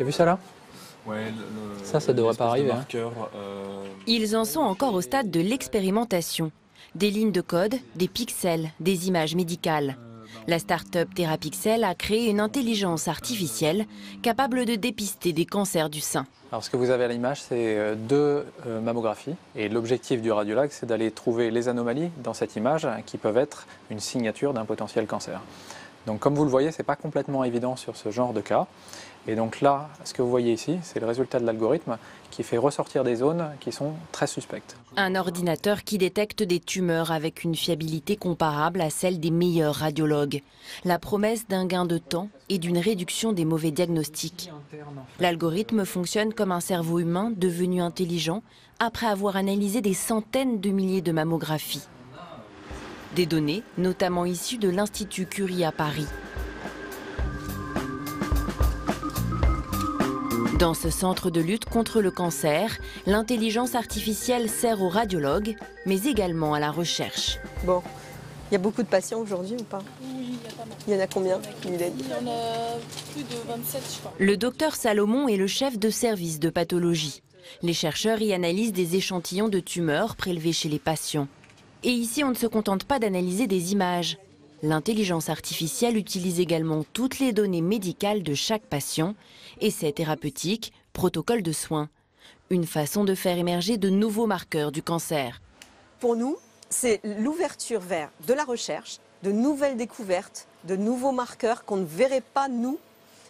Tu as vu ça là? Ouais, ça devrait pas arriver. Marqueur, Ils en sont encore au stade de l'expérimentation. Des lignes de code, des pixels, des images médicales. La start-up Therapixel a créé une intelligence artificielle capable de dépister des cancers du sein. Alors ce que vous avez à l'image, c'est deux mammographies. Et l'objectif du radiologue, c'est d'aller trouver les anomalies dans cette image qui peuvent être une signature d'un potentiel cancer. Donc comme vous le voyez, ce n'est pas complètement évident sur ce genre de cas. Et donc là, ce que vous voyez ici, c'est le résultat de l'algorithme qui fait ressortir des zones qui sont très suspectes. Un ordinateur qui détecte des tumeurs avec une fiabilité comparable à celle des meilleurs radiologues. La promesse d'un gain de temps et d'une réduction des mauvais diagnostics. L'algorithme fonctionne comme un cerveau humain devenu intelligent après avoir analysé des centaines de milliers de mammographies. Des données, notamment issues de l'Institut Curie à Paris. Dans ce centre de lutte contre le cancer, l'intelligence artificielle sert aux radiologues, mais également à la recherche. Bon, il y a beaucoup de patients aujourd'hui ou pas? Oui, il y a pas mal. Il y en a combien? Il y en a plus de 27, je crois. Le docteur Salomon est le chef de service de pathologie. Les chercheurs y analysent des échantillons de tumeurs prélevés chez les patients. Et ici, on ne se contente pas d'analyser des images. L'intelligence artificielle utilise également toutes les données médicales de chaque patient, essais thérapeutiques, protocoles de soins. Une façon de faire émerger de nouveaux marqueurs du cancer. Pour nous, c'est l'ouverture vers de la recherche, de nouvelles découvertes, de nouveaux marqueurs qu'on ne verrait pas nous,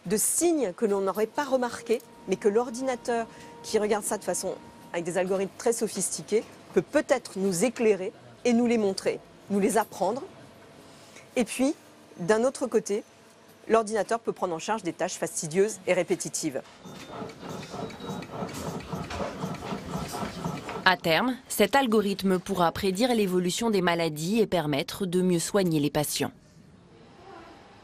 de signes que l'on n'aurait pas remarqués, mais que l'ordinateur qui regarde ça de façon avec des algorithmes très sophistiqués peut peut-être nous éclairer et nous les montrer, nous les apprendre. Et puis, d'un autre côté, l'ordinateur peut prendre en charge des tâches fastidieuses et répétitives. À terme, cet algorithme pourra prédire l'évolution des maladies et permettre de mieux soigner les patients.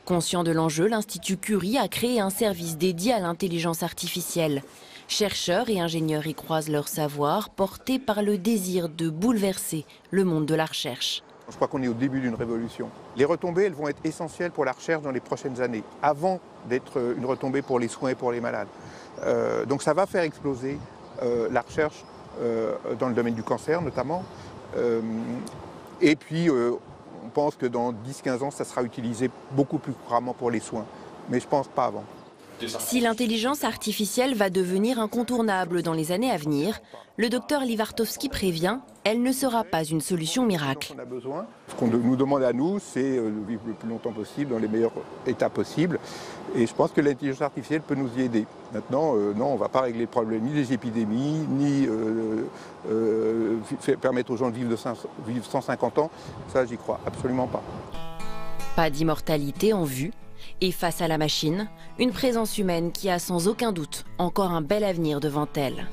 Conscient de l'enjeu, l'Institut Curie a créé un service dédié à l'intelligence artificielle. Chercheurs et ingénieurs y croisent leur savoir, portés par le désir de bouleverser le monde de la recherche. Je crois qu'on est au début d'une révolution. Les retombées, elles vont être essentielles pour la recherche dans les prochaines années, avant d'être une retombée pour les soins et pour les malades. Donc ça va faire exploser la recherche dans le domaine du cancer notamment. Et puis on pense que dans 10-15 ans, ça sera utilisé beaucoup plus couramment pour les soins. Mais je ne pense pas avant. Si l'intelligence artificielle va devenir incontournable dans les années à venir, le docteur Livartowski prévient, elle ne sera pas une solution miracle. Ce qu'on nous demande à nous, c'est de vivre le plus longtemps possible, dans les meilleurs états possibles. Et je pense que l'intelligence artificielle peut nous y aider. Maintenant, non, on ne va pas régler le problème ni des épidémies, ni permettre aux gens de vivre 150 ans. Ça, j'y crois absolument pas. Pas d'immortalité en vue. Et face à la machine, une présence humaine qui a sans aucun doute encore un bel avenir devant elle.